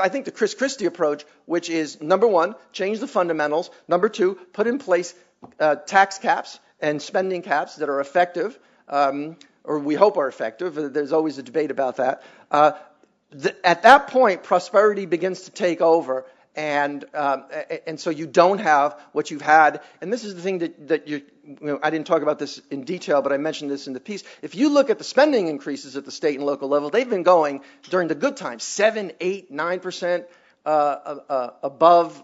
S4: think the Chris Christie approach, which is number one, change the fundamentals. Number two, put in place tax caps and spending caps that are effective. or we hope are effective. There's always a debate about that. At that point, prosperity begins to take over, and so you don't have what you've had. And this is the thing that I didn't talk about this in detail, but I mentioned this in the piece. If you look at the spending increases at the state and local level, they've been going during the good times, 7, 8, 9% above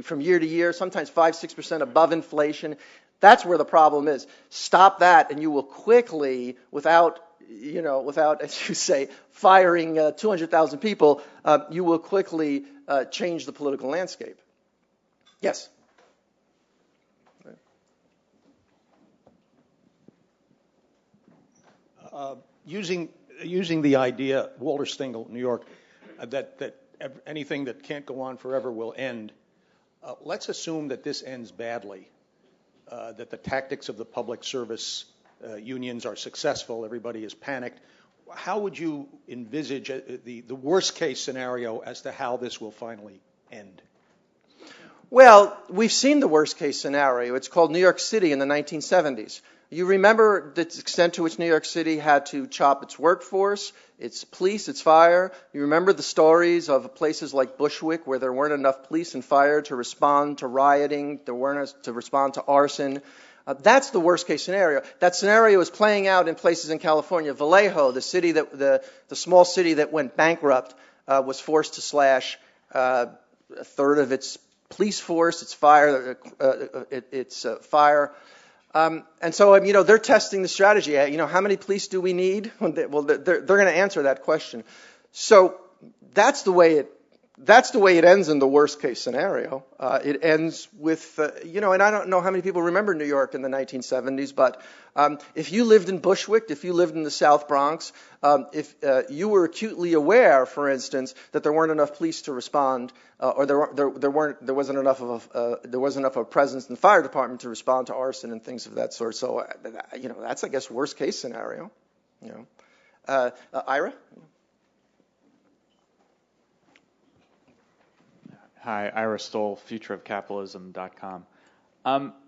S4: from year to year, sometimes 5, 6% above inflation. That's where the problem is. Stop that, and you will quickly, without, as you say, firing 200,000 people, you will quickly change the political landscape. Yes?
S6: Using the idea, Walter Stengel, New York, that anything that can't go on forever will end. Let's assume that this ends badly, that the tactics of the public service unions are successful, everybody is panicked. How would you envisage the worst case scenario as to how this will finally end?
S4: Well, we've seen the worst case scenario. It's called New York City in the 1970s. You remember the extent to which New York City had to chop its workforce, its police, its fire. You remember the stories of places like Bushwick where there weren't enough police and fire to respond to rioting, there weren't to respond to arson. That's the worst case scenario. That scenario is playing out in places in California. Vallejo, the city the small city that went bankrupt, was forced to slash a third of its police force, its fire. And so, they're testing the strategy. How many police do we need? Well, they're going to answer that question. So that's the way it ends in the worst case scenario. It ends with, and I don't know how many people remember New York in the 1970s, but if you lived in Bushwick, if you lived in the South Bronx, if you were acutely aware, for instance, that there weren't enough police to respond, or there wasn't enough of a presence in the fire department to respond to arson and things of that sort. So, that's, I guess, worst case scenario. Ira?
S7: Hi, Ira Stoll, futureofcapitalism.com.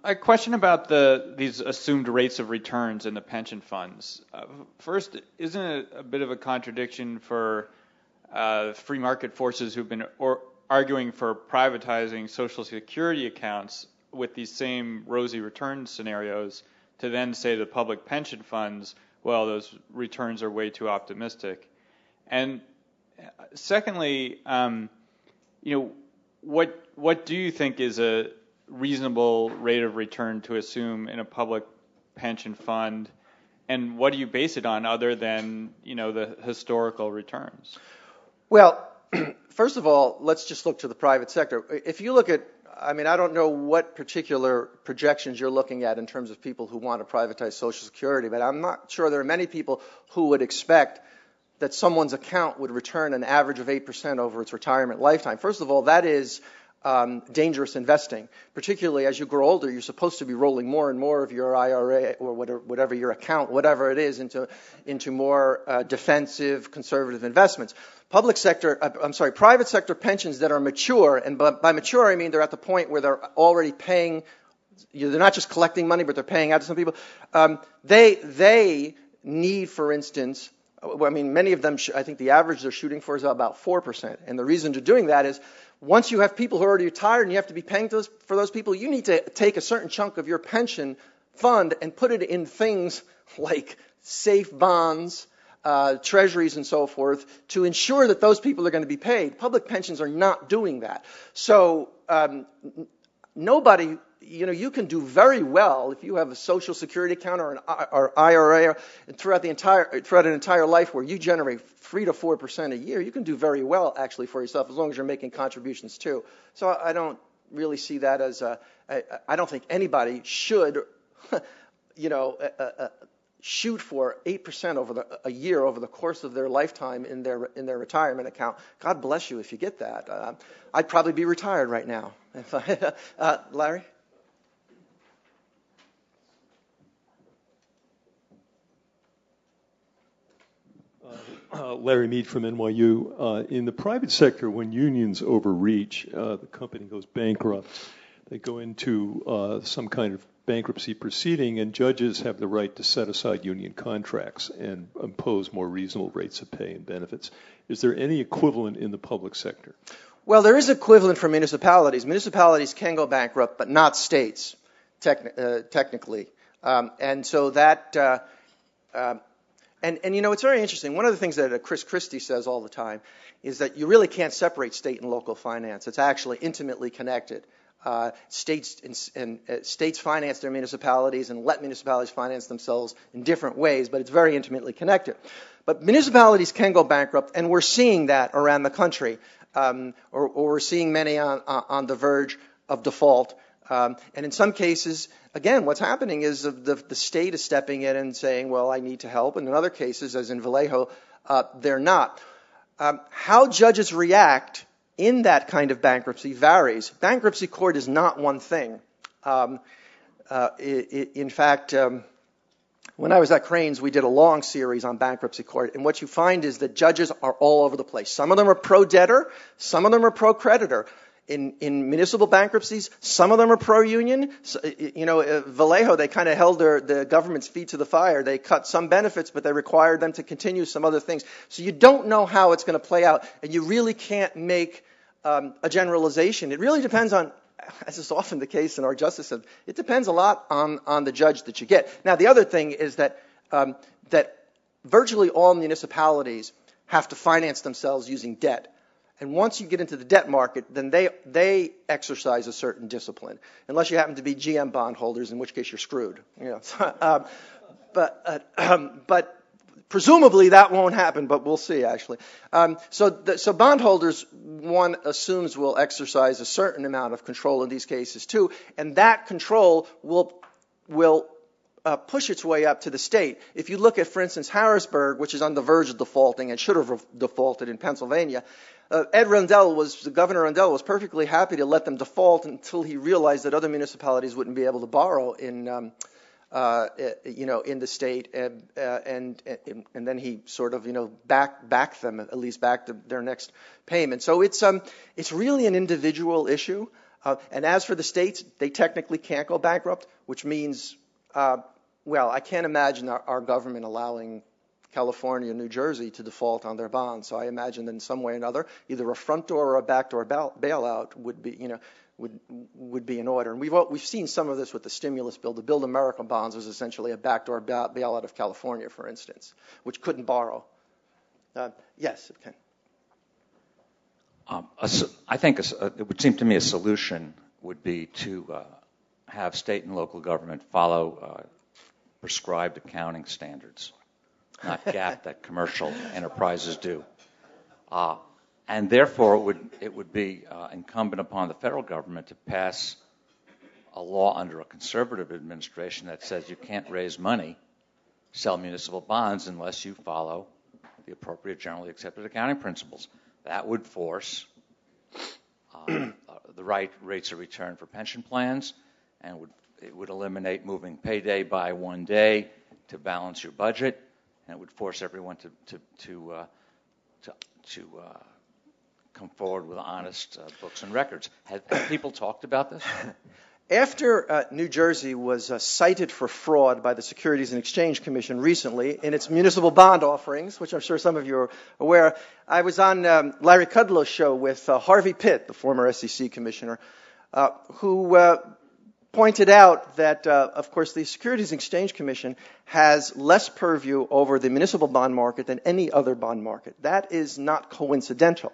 S7: A question about these assumed rates of returns in the pension funds. First, isn't it a bit of a contradiction for free market forces who've been arguing for privatizing Social Security accounts with these same rosy return scenarios to then say to public pension funds, well, those returns are way too optimistic? And secondly, what do you think is a reasonable rate of return to assume in a public pension fund, and what do you base it on other than the historical returns?
S4: Well, first of all, let's just look to the private sector. If you look at, I don't know what particular projections you're looking at in terms of people who want to privatize Social Security, but I'm not sure there are many people who would expect that someone's account would return an average of 8% over its retirement lifetime. First of all, that is dangerous investing. Particularly as you grow older, you're supposed to be rolling more and more of your IRA or whatever your account, whatever it is, into more defensive, conservative investments. Private sector pensions that are mature, and by mature I mean they're at the point where they're already paying. They're not just collecting money, but they're paying out to some people. They need, for instance. Many of them, I think the average they're shooting for is about 4%. And the reason they're doing that is once you have people who are already retired and you have to be paying for those people, you need to take a certain chunk of your pension fund and put it in things like safe bonds, treasuries, and so forth to ensure that those people are going to be paid. Public pensions are not doing that. So nobody... you can do very well if you have a Social Security account or an IRA throughout an entire life where you generate 3 to 4% a year. You can do very well actually for yourself as long as you're making contributions too. So I don't really see that as I don't think anybody should, shoot for 8% a year over the course of their lifetime in their retirement account. God bless you if you get that. I'd probably be retired right now. Larry?
S8: Larry Mead from NYU. In the private sector, when unions overreach, the company goes bankrupt. They go into some kind of bankruptcy proceeding, and judges have the right to set aside union contracts and impose more reasonable rates of pay and benefits. Is there any equivalent in the public sector?
S4: Well, there is equivalent for municipalities. Municipalities can go bankrupt, but not states, technically. And so that, and you know, it's very interesting. One of the things that Chris Christie says all the time is that you really can't separate state and local finance. It's actually intimately connected. States finance their municipalities and let municipalities finance themselves in different ways, but it's very intimately connected. But municipalities can go bankrupt, and we're seeing that around the country, or we're seeing many on the verge of default. And in some cases, again, what's happening is the state is stepping in and saying, well, I need to help. And in other cases, as in Vallejo, they're not. How judges react in that kind of bankruptcy varies. Bankruptcy court is not one thing. In fact, when I was at Cranes, we did a long series on bankruptcy court, and what you find is that judges are all over the place. Some of them are pro-debtor, some of them are pro-creditor. In municipal bankruptcies, some of them are pro-union. So, you know, Vallejo, they kind of held the government's feet to the fire. They cut some benefits, but they required them to continue some other things. So you don't know how it's going to play out, and you really can't make a generalization. It really depends on, as is often the case in our justice system, it depends a lot on the judge that you get. Now, the other thing is that virtually all municipalities have to finance themselves using debt. And once you get into the debt market, then they exercise a certain discipline, unless you happen to be GM bondholders, in which case you're screwed. You know, but presumably that won't happen, but we'll see, actually. So bondholders, one assumes, will exercise a certain amount of control in these cases, too, and that control will push its way up to the state. If you look at, for instance, Harrisburg, which is on the verge of defaulting and should have defaulted in Pennsylvania, Governor Rendell was perfectly happy to let them default until he realized that other municipalities wouldn't be able to borrow in the state, and then he sort of, backed them, at least backed their next payment. So it's really an individual issue. And as for the states, they technically can't go bankrupt, which means, I can't imagine our government allowing California and New Jersey to default on their bonds. So I imagine that in some way or another, either a front door or a back door bailout would be in order. And we've seen some of this with the stimulus bill. The Build America bonds was essentially a backdoor bailout of California, for instance, which couldn't borrow. Yes, it can.
S9: I think it would seem to me a solution would be to have state and local government follow prescribed accounting standards, not GAAP that commercial enterprises do. And therefore, it would be incumbent upon the federal government to pass a law under a conservative administration that says you can't raise money, sell municipal bonds, unless you follow the appropriate generally accepted accounting principles. That would force the right rates of return for pension plans, and it would eliminate moving payday by 1 day to balance your budget, and it would force everyone to come forward with honest books and records. Have people talked about this?
S4: After New Jersey was cited for fraud by the Securities and Exchange Commission recently in its municipal bond offerings, which I'm sure some of you are aware, I was on Larry Kudlow's show with Harvey Pitt, the former SEC commissioner, who pointed out that, of course, the Securities and Exchange Commission has less purview over the municipal bond market than any other bond market. That is not coincidental.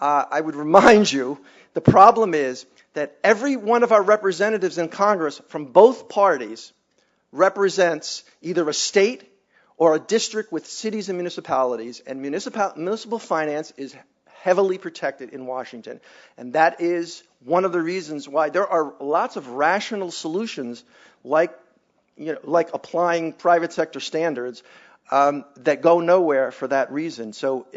S4: I would remind you, the problem is that every one of our representatives in Congress from both parties represents either a state or a district with cities and municipalities, and municipal finance is heavily protected in Washington. And that is one of the reasons why there are lots of rational solutions, like applying private sector standards, that go nowhere for that reason. So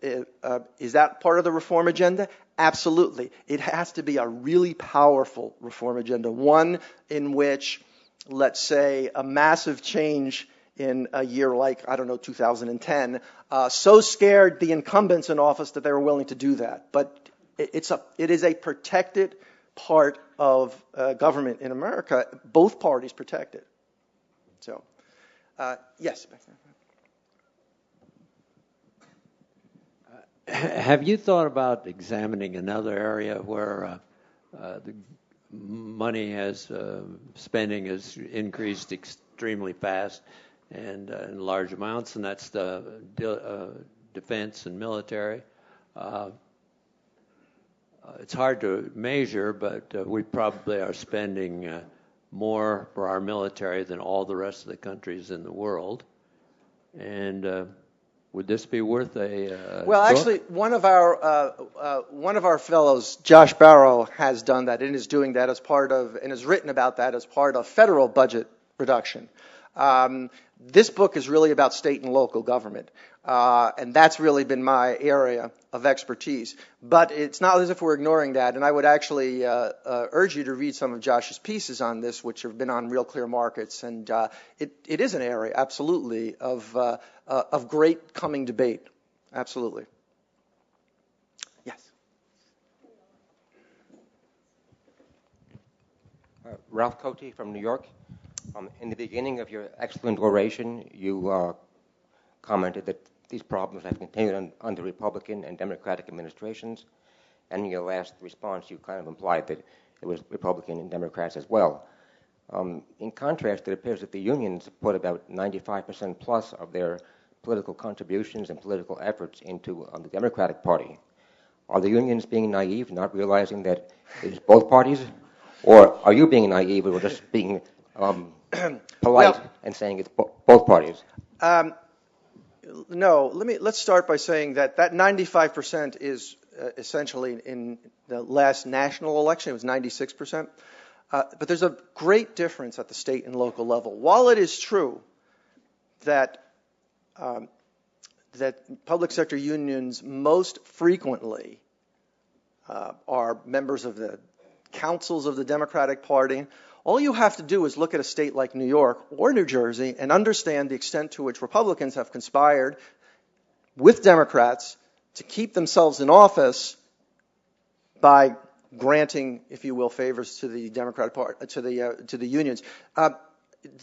S4: is that part of the reform agenda? Absolutely. It has to be a really powerful reform agenda, one in which, let's say, a massive change in a year like, 2010, so scared the incumbents in office that they were willing to do that. But it is a protected part of government in America, both parties protect it. So, yes.
S10: Have you thought about examining another area where the spending has increased extremely fast and in large amounts, and that's the defense and military? It's hard to measure, but we probably are spending more for our military than all the rest of the countries in the world. And would this be worth a
S4: well,
S10: book?
S4: actually, one of our fellows, Josh Barrow, has done that and is doing that as part of, and has written about that as part of federal budget reduction. This book is really about state and local government, and that's really been my area of expertise. But it's not as if we're ignoring that, and I would actually urge you to read some of Josh's pieces on this, which have been on Real Clear Markets, and it is an area, absolutely, of great coming debate. Absolutely. Yes.
S11: Ralph Cote from New York. In the beginning of your excellent oration, you commented that these problems have continued under Republican and Democratic administrations, and in your last response, you kind of implied that it was Republican and Democrats as well. In contrast, it appears that the unions put about 95% plus of their political contributions and political efforts into the Democratic Party. Are the unions being naive, not realizing that it's both parties, or are you being naive or just being polite and saying it's both parties?
S4: No, let's start by saying that 95% is essentially in the last national election. It was 96%. But there's a great difference at the state and local level. While it is true that public sector unions most frequently are members of the councils of the Democratic Party, all you have to do is look at a state like New York or New Jersey and understand the extent to which Republicans have conspired with Democrats to keep themselves in office by granting, if you will, favors to the Democratic Party, to the unions.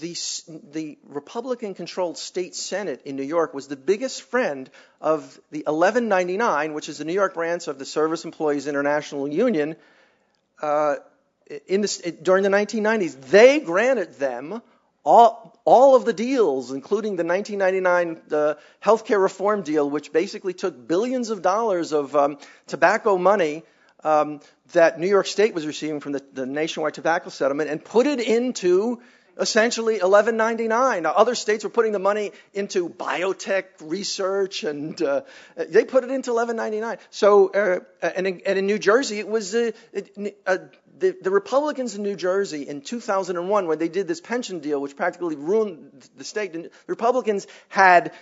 S4: The Republican-controlled state Senate in New York was the biggest friend of the 1199, which is the New York branch of the Service Employees International Union. During the 1990s, they granted them all of the deals, including the 1999 healthcare reform deal, which basically took billions of dollars of tobacco money that New York State was receiving from the nationwide tobacco settlement and put it into essentially 1199. Now, other states were putting the money into biotech research, and they put it into 1199. So, and in New Jersey, it was the Republicans in New Jersey in 2001, when they did this pension deal, which practically ruined the state. The Republicans had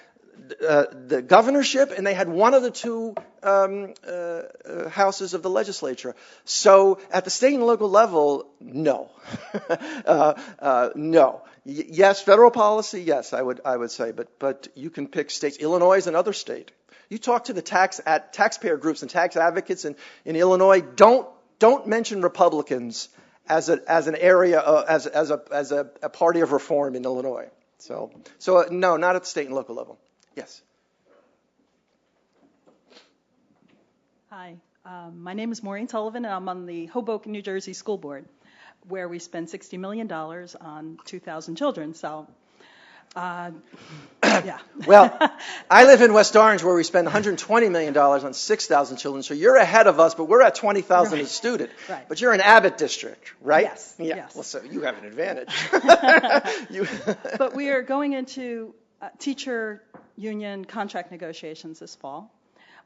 S4: the governorship, and they had one of the two houses of the legislature. So at the state and local level, no. No. Yes, federal policy, yes, I would say, but you can pick states. Illinois is another state. You talk to the taxpayer groups and tax advocates in Illinois, don't mention Republicans as an area as a party of reform in Illinois. So no, not at the state and local level. Yes.
S12: Hi, my name is Maureen Sullivan, and I'm on the Hoboken, New Jersey School Board, where we spend $60 million on 2,000 children. So, yeah. Well,
S4: I live in West Orange, where we spend $120 million on 6,000 children. So you're ahead of us, but we're at 20,000 a student.
S12: Right.
S4: But you're in Abbott District, right?
S12: Yes.
S4: Yeah.
S12: Yes.
S4: Well, so you have an advantage.
S12: But we are going into teacher union contract negotiations this fall.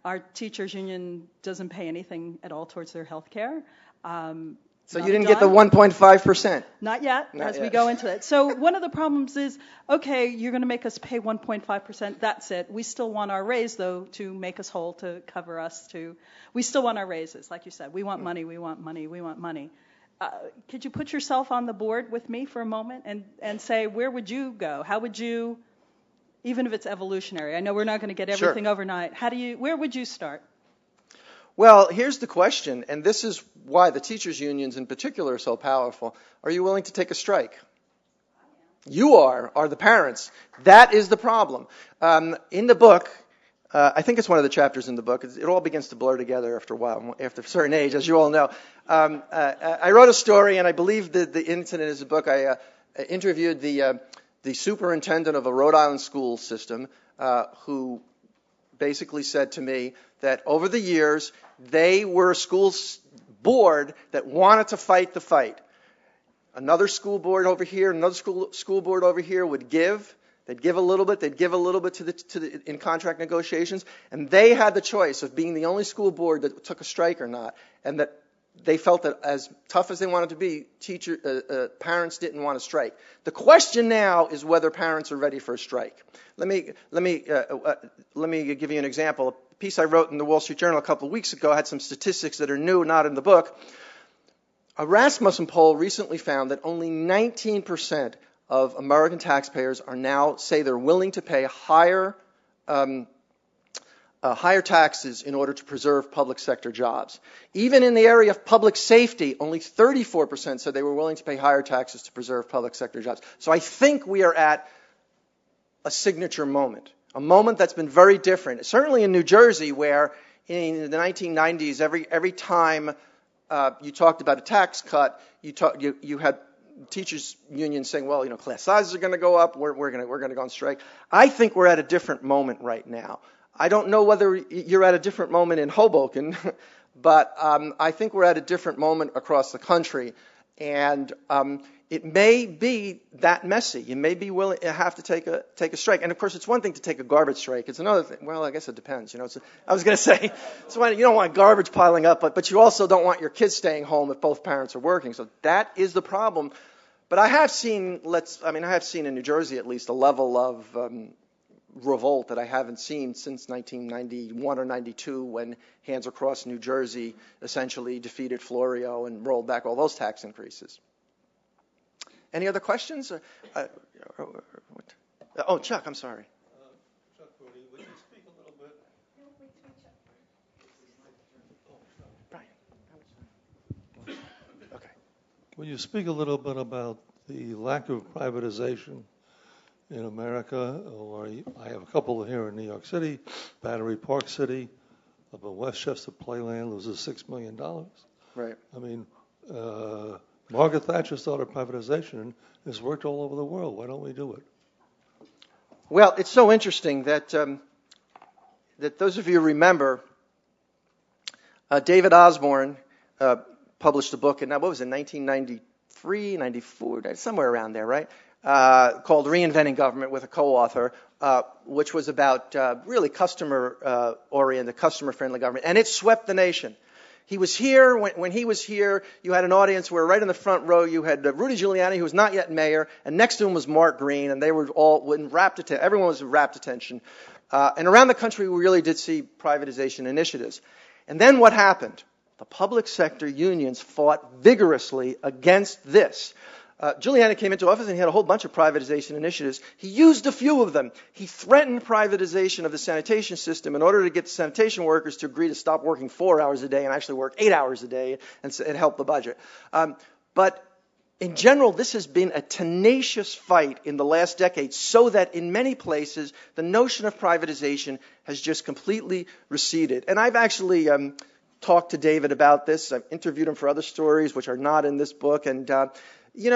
S12: Our teachers union doesn't pay anything at all towards their health care.
S4: So you didn't get the 1.5%?
S12: Not yet, we go into it. So one of the problems is, okay, you're going to make us pay 1.5%. That's it. We still want our raise, though, to make us whole, to cover us. We still want our raises, like you said. We want money, we want money, we want money. Could you put yourself on the board with me for a moment and say, where would you go? How would you, even if it's evolutionary, I know we're not going to get everything overnight. Where would you start?
S4: Well, here's the question, and this is why the teachers' unions in particular are so powerful. Are you willing to take a strike? You are the parents. That is the problem. In the book, I think it's one of the chapters in the book, it all begins to blur together after a while, after a certain age, as you all know. I wrote a story, and I believe the incident is a book. I interviewed the superintendent of a Rhode Island school system who basically said to me that over the years, they were a school board that wanted to fight the fight. Another school board over here, another school board over here would give. They'd give a little bit. They'd give a little bit in contract negotiations, and they had the choice of being the only school board that took a strike or not. And that they felt that as tough as they wanted to be, parents didn't want to strike. The question now is whether parents are ready for a strike. Let me give you an example. A piece I wrote in the Wall Street Journal a couple of weeks ago had some statistics that are new, not in the book. A Rasmussen poll recently found that only 19% of American taxpayers are now say they're willing to pay higher taxes in order to preserve public sector jobs. Even in the area of public safety, only 34% said they were willing to pay higher taxes to preserve public sector jobs. So I think we are at a signature moment, a moment that's been very different. Certainly in New Jersey, where in the 1990s, every time you talked about a tax cut, you had teachers' unions saying, well, class sizes are going to go up, we're going to go on strike. I think we're at a different moment right now. I don't know whether you're at a different moment in Hoboken, but I think we're at a different moment across the country, and it may be that messy. You may be willing to have to take a strike, and of course, it's one thing to take a garbage strike. It's another thing. Well, I guess it depends. I was going to say, you don't want garbage piling up, but you also don't want your kids staying home if both parents are working. So that is the problem. But I have seen, in New Jersey at least, a level of revolt that I haven't seen since 1991 or 92, when Hands Across New Jersey essentially defeated Florio and rolled back all those tax increases. Any other questions? Oh, Chuck, I'm sorry.
S13: Chuck, would you speak a little bit?
S4: Brian. Okay.
S13: Will you speak a little bit about the lack of privatization in America? Or I have a couple here in New York City, Battery Park City, up in Westchester, Playland loses $6 million.
S4: Right.
S13: I mean, Margaret Thatcher started privatization, and it's worked all over the world. Why don't we do it?
S4: Well, it's so interesting that that those of you remember David Osborne published a book in, what was it, 1993, 94, somewhere around there, right? Called Reinventing Government, with a co-author, which was about really customer-oriented, customer-friendly government. And it swept the nation. He was here. When he was here, you had an audience where right in the front row you had Rudy Giuliani, who was not yet mayor, and next to him was Mark Green, and they were all in rapt attention. Everyone was in rapt attention. And around the country, we really did see privatization initiatives. And then what happened? The public sector unions fought vigorously against this. Giuliani came into office and he had a whole bunch of privatization initiatives. He used a few of them. He threatened privatization of the sanitation system in order to get the sanitation workers to agree to stop working 4 hours a day and actually work 8 hours a day and help the budget. But in general, this has been a tenacious fight in the last decade, so that in many places, the notion of privatization has just completely receded. And I've actually talked to David about this. I've interviewed him for other stories, which are not in this book. And he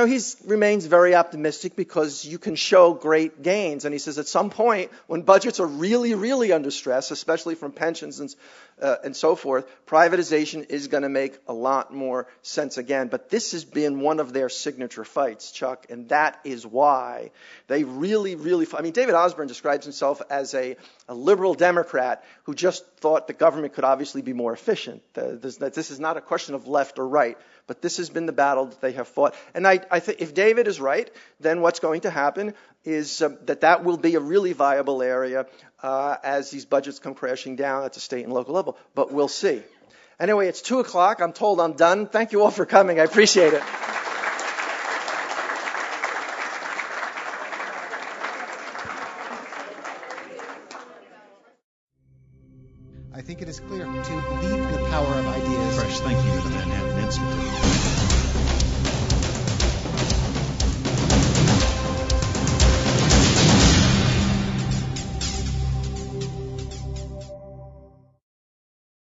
S4: remains very optimistic because you can show great gains. And he says at some point, when budgets are really, really under stress, especially from pensions and so forth, privatization is going to make a lot more sense again. But this has been one of their signature fights, Chuck, and that is why they really, really... David Osborne describes himself as a liberal Democrat who just thought the government could obviously be more efficient. This is not a question of left or right. But this has been the battle that they have fought. And I think if David is right, then what's going to happen is that will be a really viable area as these budgets come crashing down at the state and local level. But we'll see. Anyway, it's 2 o'clock. I'm told I'm done. Thank you all for coming. I appreciate it.
S1: I think it is clear to leave the power of ideas.
S2: Fresh thinking to the Manhattan